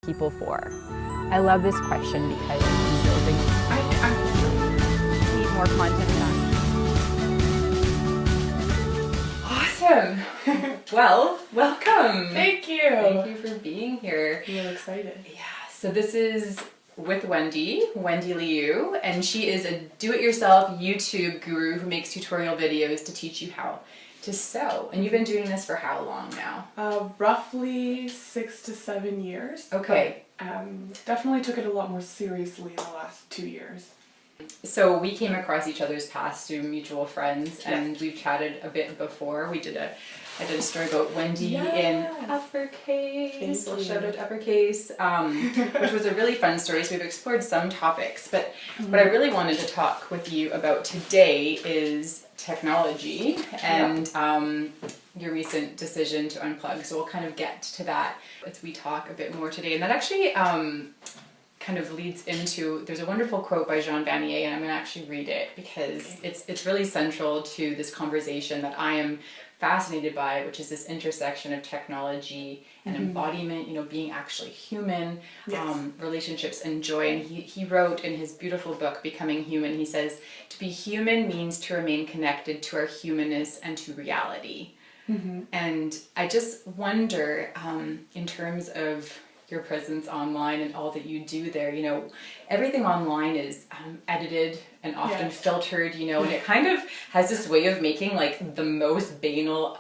people for? I love this question because I need more content done. Awesome. Well, welcome. Thank you. Thank you for being here. I'm really excited. Yeah, so this is WithWendy, Wendy Liu, and she is a do-it-yourself YouTube guru who makes tutorial videos to teach you how to sew. And you've been doing this for how long now? Roughly 6 to 7 years. Okay. But, definitely took it a lot more seriously in the last 2 years. So we came across each other's paths through mutual friends, and Yes. we've chatted a bit before. I did a story about Wendy Yes. in uppercase. Thank We'll you. shout out uppercase, which was a really fun story. So we've explored some topics, but what I really wanted to talk with you about today is technology and your recent decision to unplug. So we'll kind of get to that as we talk a bit more today. And that actually kind of leads into, there's a wonderful quote by Jean Vanier, and I'm going to actually read it because it's really central to this conversation that I am fascinated by, which is this intersection of technology and embodiment, being actually human, relationships and joy. And he wrote in his beautiful book, Becoming Human, he says, to be human means to remain connected to our humanness and to reality. And I just wonder, in terms of your presence online and all that you do there, everything online is edited and often filtered, and it kind of has this way of making like the most banal,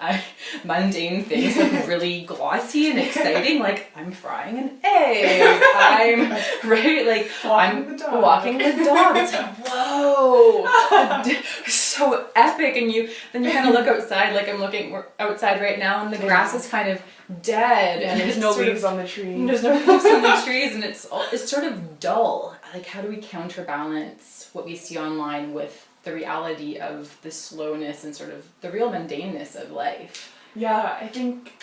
mundane things like really glossy and exciting. Like I'm frying an egg, I'm walking the dog. It's like, whoa, so epic. And then you kind of look outside, like we're outside right now, and the grass is kind of dead, and there's no leaves on the trees. There's no leaves on the trees, and it's sort of dull. Like, how do we counterbalance what we see online with the reality of the slowness and sort of the real mundaneness of life? Yeah, I think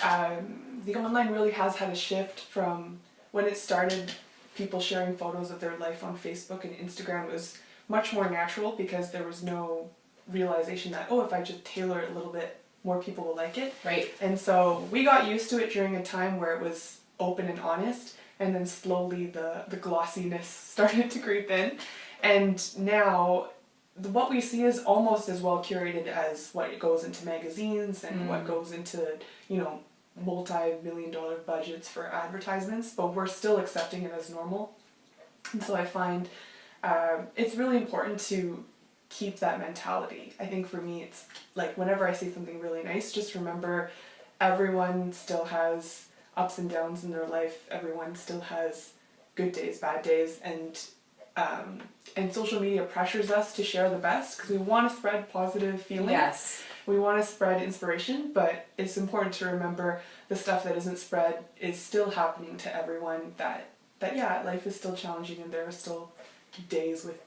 the online really has had a shift from when it started. People sharing photos of their life on Facebook and Instagram was much more natural because there was no realization that, if I just tailor it a little bit, more people will like it. Right. And so we got used to it during a time where it was open and honest, and then slowly the glossiness started to creep in. And now what we see is almost as well curated as what goes into magazines and what goes into, multi-million-dollar budgets for advertisements, but we're still accepting it as normal. And so I find it's really important to keep that mentality. I think for me it's like whenever I see something really nice, just remember everyone still has ups and downs in their life. Everyone still has good days, bad days, and social media pressures us to share the best because we want to spread positive feelings. Yes. We want to spread inspiration, but it's important to remember the stuff that isn't spread is still happening to everyone, that life is still challenging and there are still days with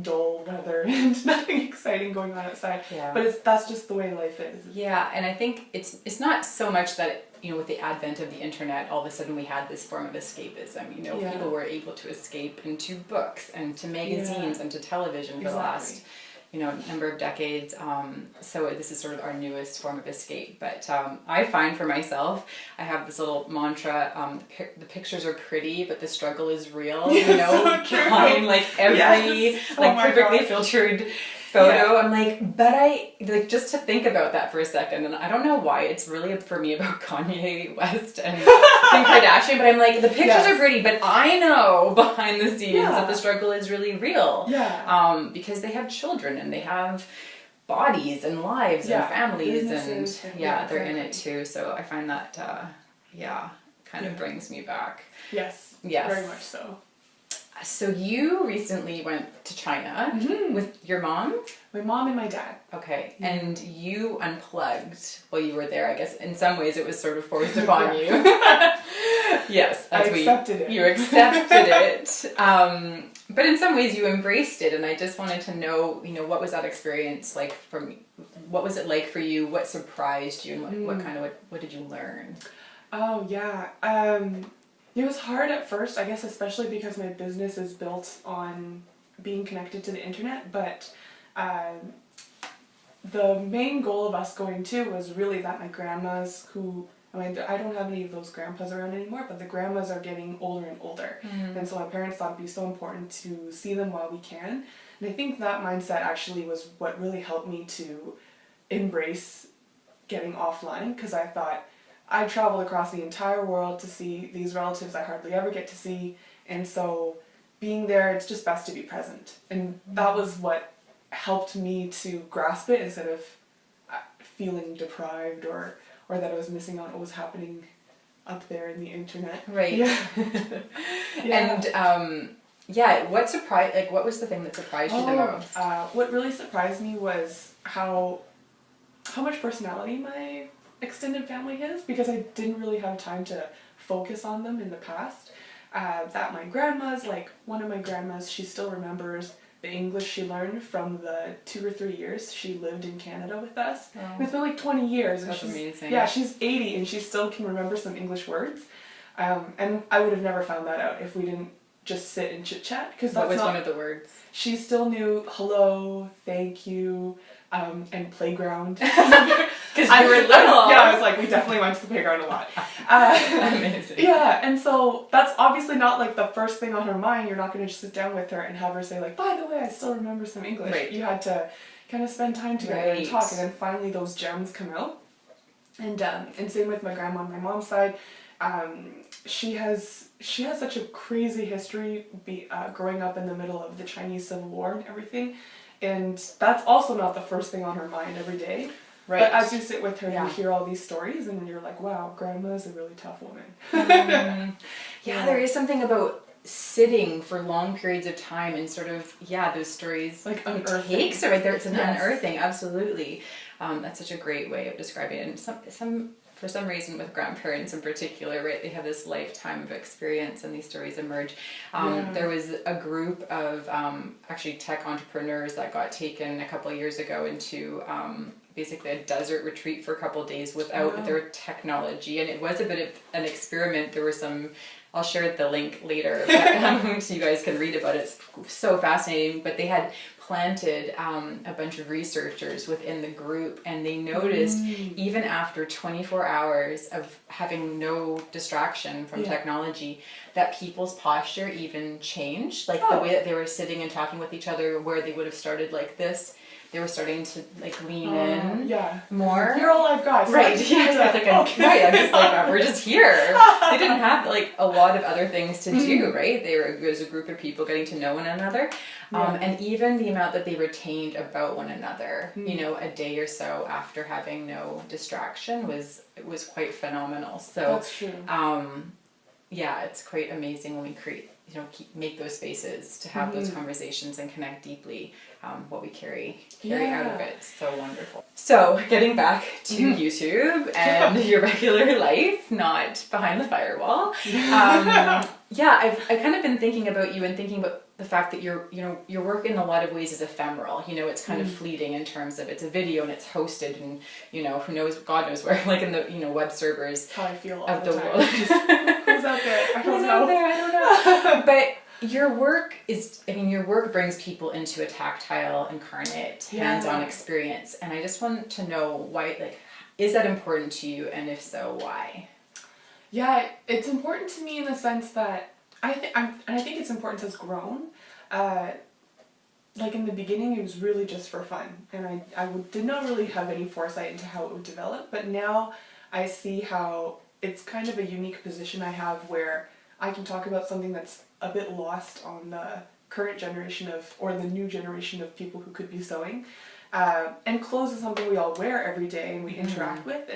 dull weather and nothing exciting going on outside. Yeah. But that's just the way life is. Yeah, and I think it's not so much that with the advent of the internet, all of a sudden we had this form of escapism. People were able to escape into books and to magazines and to television for the last number of decades. So this is sort of our newest form of escape. But I find for myself, I have this little mantra, the pictures are pretty, but the struggle is real. So true. Behind like every perfectly filtered photo. I'm like, but I just to think about that for a second, and I don't know why it's really for me about Kanye West and Kim Kardashian, but I'm like, the pictures are pretty, but I know behind the scenes that the struggle is really real. Yeah. Because they have children and they have bodies and lives and families and they're in it too. So I find that kind of brings me back. Yes. Very much so. So you recently went to China with your mom? My mom and my dad. Okay, and you unplugged while you were there. I guess in some ways it was sort of forced upon you. Yes, I accepted it. You accepted it, but in some ways you embraced it. And I just wanted to know, what was that experience like? What was it like for you? What surprised you, and what did you learn? Oh yeah. It was hard at first, I guess, especially because my business is built on being connected to the internet, but the main goal of us going to was really that my grandmas, who I mean, I don't have any of those grandpas around anymore, but the grandmas are getting older and older. And so my parents thought it'd be so important to see them while we can. And I think that mindset actually was what really helped me to embrace getting offline, because I thought I traveled across the entire world to see these relatives I hardly ever get to see, and so being there, it's just best to be present. And that was what helped me to grasp it instead of feeling deprived or that I was missing out on what was happening up there in the internet. Right. Yeah. And what was the thing that surprised you the most? What really surprised me was how much personality my extended family has, because I didn't really have time to focus on them in the past. That my grandmas, like one of my grandmas, she still remembers the English she learned from the 2 or 3 years she lived in Canada with us. Oh. It's been like 20 years. And That's she's amazing. Yeah, she's 80 and she still can remember some English words. And I would have never found that out if we didn't just sit and chit chat. What was one of the words? She still knew hello, thank you, and playground. Because you were little. Yeah, I was like, we definitely went to the playground a lot. Amazing. Yeah, and so that's obviously not like the first thing on her mind. You're not going to just sit down with her and have her say like, by the way, I still remember some English. Right. You had to kind of spend time together and talk, and then finally those gems come out. And same with my grandma on my mom's side. She has such a crazy history growing up in the middle of the Chinese Civil War and everything, and that's also not the first thing on her mind every day. Right. But as you sit with her, Yeah. you hear all these stories, and you're like, wow, grandma's a really tough woman. Yeah, there is something about sitting for long periods of time and sort of, those stories. Like it unearthing. takes her right there. It's an Yes. unearthing, absolutely. That's such a great way of describing it. And for some reason with grandparents in particular, right, they have this lifetime of experience and these stories emerge. There was a group of actually tech entrepreneurs that got taken a couple of years ago into basically a desert retreat for a couple of days without their technology, and it was a bit of an experiment. There were some, I'll share the link later, but, so you guys can read about it. It's so fascinating. But they had planted a bunch of researchers within the group, and they noticed even after 24 hours of having no distraction from technology, that people's posture even changed. Like the way that they were sitting and talking with each other, where they would have started like this, they were starting to like lean in more. You're all I've got. So Right, I'm just like, we're just here. They didn't have like a lot of other things to do, right? It was a group of people getting to know one another. And even the amount that they retained about one another, a day or so after having no distraction was quite phenomenal. So that's true. It's quite amazing when we make those spaces to have those conversations and connect deeply. What we carry out of it. So wonderful. So getting back to YouTube and your regular life, not behind the firewall. I've kind of been thinking about you and thinking about the fact that your work in a lot of ways is ephemeral. It's kind of fleeting in terms of it's a video and it's hosted and God knows where, like in the web servers How I feel all of the the time. world. Who's out there? I don't know. I don't know. But your work brings people into a tactile, incarnate, hands-on experience, and I just want to know why. Is that important to you, and if so, why? Yeah, it's important to me in the sense that I think it's important as grown. Like in the beginning, it was really just for fun, and I did not really have any foresight into how it would develop. But now I see how it's kind of a unique position I have where I can talk about something that's a bit lost on the current generation or the new generation of people who could be sewing. And clothes is something we all wear every day and we interact with,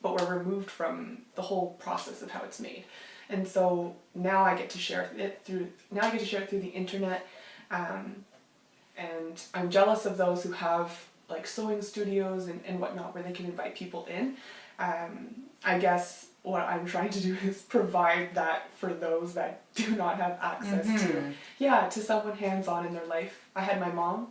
but we're removed from the whole process of how it's made. And so now I get to share it through the internet. And I'm jealous of those who have like sewing studios and whatnot where they can invite people in. I guess what I'm trying to do is provide that for those that do not have access to someone hands-on in their life. I had my mom,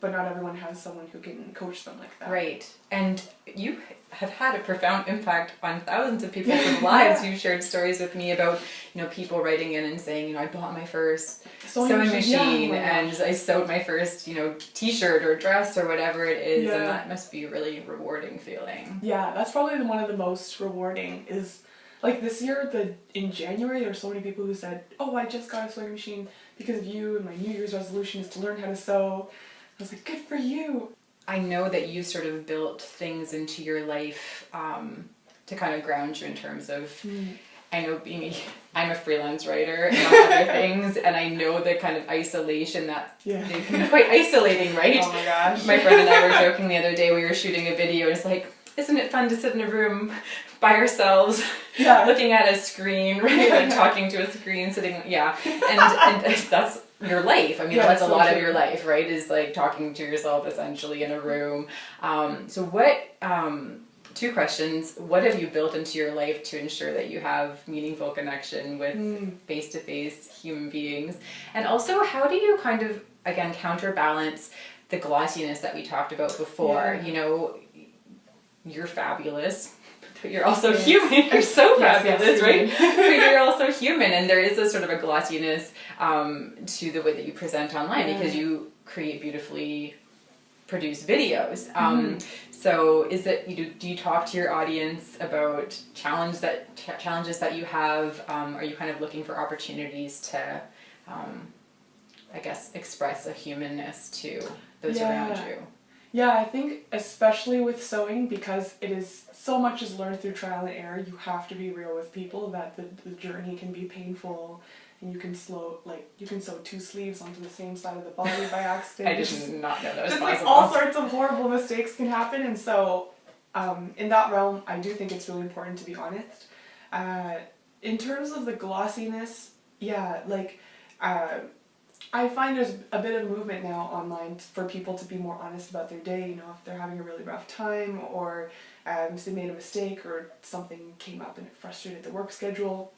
but not everyone has someone who can coach them like that. Right. And you have had a profound impact on thousands of people's lives. You've shared stories with me about, people writing in and saying, I bought my first sewing machine and I sewed my first, t-shirt or dress or whatever it is. And that must be a really rewarding feeling. Yeah, that's probably one of the most rewarding is, like this year, in January, there were so many people who said, oh, I just got a sewing machine because of you, and my New Year's resolution is to learn how to sew. I was like, good for you. I know that you sort of built things into your life to kind of ground you in terms of, I know I'm a freelance writer and other things, and I know the kind of isolation that they can be quite isolating, right? Oh my gosh. My friend and I were joking the other day, we were shooting a video, and it's like, isn't it fun to sit in a room by ourselves, looking at a screen, right? Like talking to a screen, sitting, and that's your life. I mean, that's a lot of your life, right? Is like talking to yourself essentially in a room. So what, 2 questions. What have you built into your life to ensure that you have meaningful connection with face-to-face human beings? And also, how do you kind of, again, counterbalance the glossiness that we talked about before? You're fabulous, but you're also human. You're so fabulous, right? But you're also human, and there is a sort of a glossiness to the way that you present online because you create beautifully produced videos. So is it, do you talk to your audience about challenges that you have? Are you kind of looking for opportunities to, I guess, express a humanness to those around you? Yeah, I think especially with sewing, because it is so much is learned through trial and error, you have to be real with people that the journey can be painful, and you can sew 2 sleeves onto the same side of the body by accident. I did not know that was just possible. Like all sorts of horrible mistakes can happen, and so in that realm, I do think it's really important to be honest. In terms of the glossiness, I find there's a bit of movement now online for people to be more honest about their day, if they're having a really rough time or if they made a mistake or something came up and it frustrated the work schedule.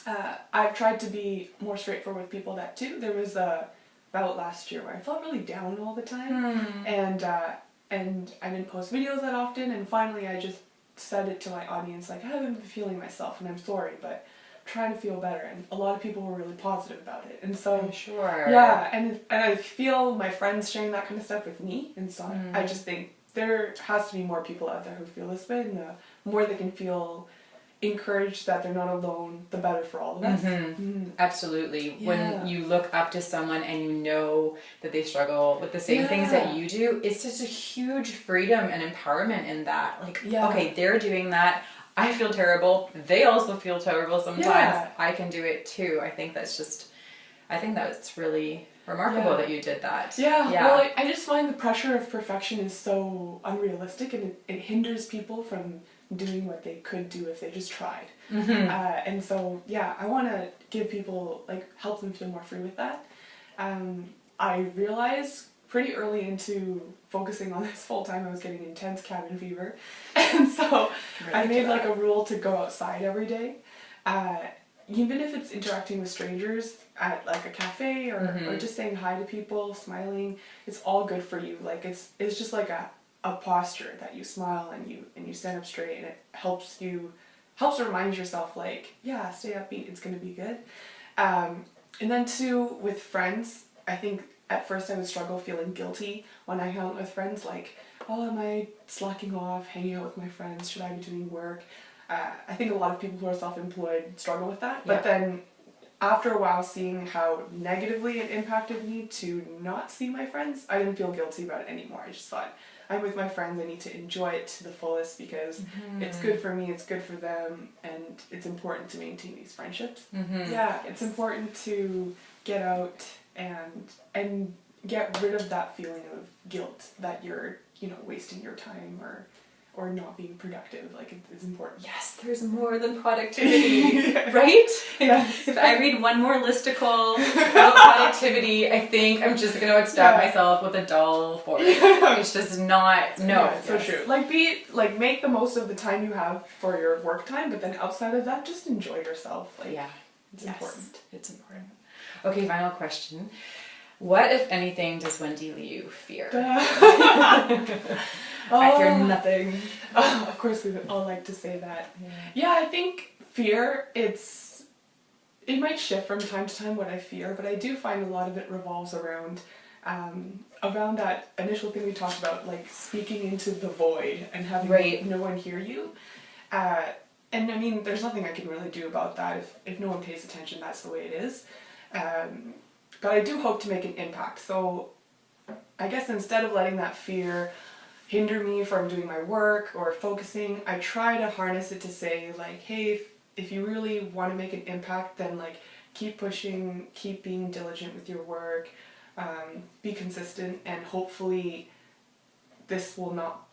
I've tried to be more straightforward with people that too. There was a bout last year where I felt really down all the time and I didn't post videos that often, and finally I just said it to my audience, like, I haven't been feeling myself and I'm sorry, but trying to feel better, and a lot of people were really positive about it, and so and I feel my friends sharing that kind of stuff with me, and so I just think there has to be more people out there who feel this way, and the more they can feel encouraged that they're not alone, the better for all of us. Absolutely. When you look up to someone and you know that they struggle with the same things that you do, it's just a huge freedom and empowerment in that. Like, okay, they're doing that. I feel terrible. They also feel terrible sometimes. I can do it too. I think that's really remarkable that you did that. Well, I just find the pressure of perfection is so unrealistic, and it hinders people from doing what they could do if they just tried. And so, I want to give people, help them feel more free with that. I realized pretty early into focusing on this full time, I was getting intense cabin fever, and so I made a rule to go outside every day, even if it's interacting with strangers at a cafe or just saying hi to people, smiling. It's all good for you. It's just like a posture that you smile and you stand up straight, and it helps remind yourself stay upbeat, it's gonna be good. And then too, with friends, I think at first I would struggle feeling guilty when I hang out with friends, am I slacking off, hanging out with my friends, should I be doing work? I think a lot of people who are self-employed struggle with that, but then after a while, seeing how negatively it impacted me to not see my friends, I didn't feel guilty about it anymore. I just thought, I'm with my friends, I need to enjoy it to the fullest because it's good for me, it's good for them, and it's important to maintain these friendships. It's important to get out and get rid of that feeling of guilt that you're, wasting your time or not being productive. It's important. Yes, there's more than productivity, right? If I read one more listicle about productivity, I think I'm just going to stab myself with a dull fork. It's just not, so true. Make the most of the time you have for your work time, but then outside of that, just enjoy yourself. It's important. It's important. Okay, final question. What, if anything, does Wendy you fear? I fear nothing. Of course, we all like to say that. Yeah, I think fear, it might shift from time to time what I fear, but I do find a lot of it revolves around that initial thing we talked about, like speaking into the void and having no one hear you. And I mean, there's nothing I can really do about that. If no one pays attention, that's the way it is. But I do hope to make an impact. So I guess instead of letting that fear hinder me from doing my work or focusing, I try to harness it to say, like, hey, if you really want to make an impact, then like keep pushing, keep being diligent with your work, be consistent, and hopefully this will not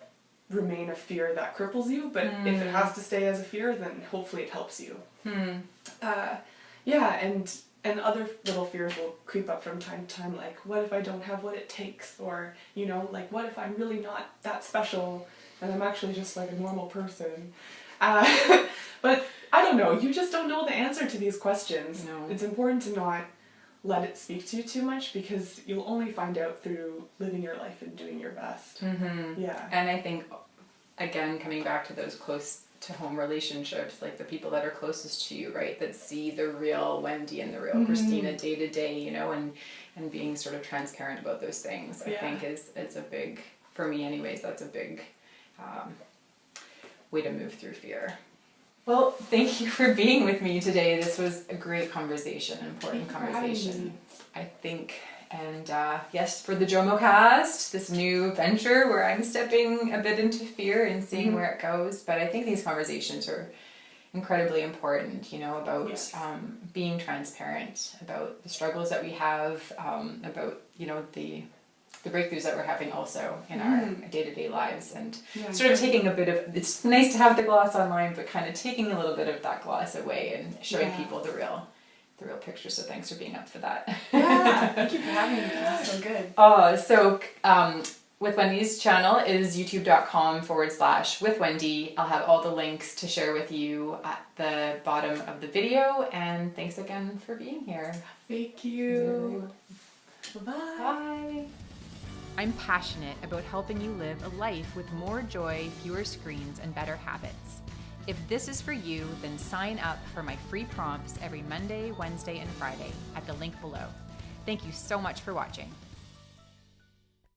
remain a fear that cripples you, but if it has to stay as a fear, then hopefully it helps you. Yeah, and other little fears will creep up from time to time, like what if I don't have what it takes, or like what if I'm really not that special and I'm actually just like a normal person. But I don't know, you just don't know the answer to these questions. No. It's important to not let it speak to you too much, because you'll only find out through living your life and doing your best. Yeah. And I think, again, coming back to those close to home relationships, like the people that are closest to you, right, that see the real Wendy and the real Christina day to day, and being sort of transparent about those things, I think is a big, for me anyways, that's a big way to move through fear. Well, thank you for being with me today. This was a great conversation, important conversation, I think. And yes, for the JOMOcast, this new venture where I'm stepping a bit into fear and seeing where it goes. But I think these conversations are incredibly important, about being transparent, about the struggles that we have, about, the breakthroughs that we're having also in our day-to-day lives, and sort of taking a bit of, it's nice to have the gloss online, but kind of taking a little bit of that gloss away and showing people the real picture. So thanks for being up for that. Yeah, thank you for having me. That's so good. So WithWendy's channel is youtube.com/WithWendy. I'll have all the links to share with you at the bottom of the video, and thanks again for being here. Thank you. Bye. Bye. I'm passionate about helping you live a life with more joy, fewer screens, and better habits. If this is for you, then sign up for my free prompts every Monday, Wednesday, and Friday at the link below. Thank you so much for watching.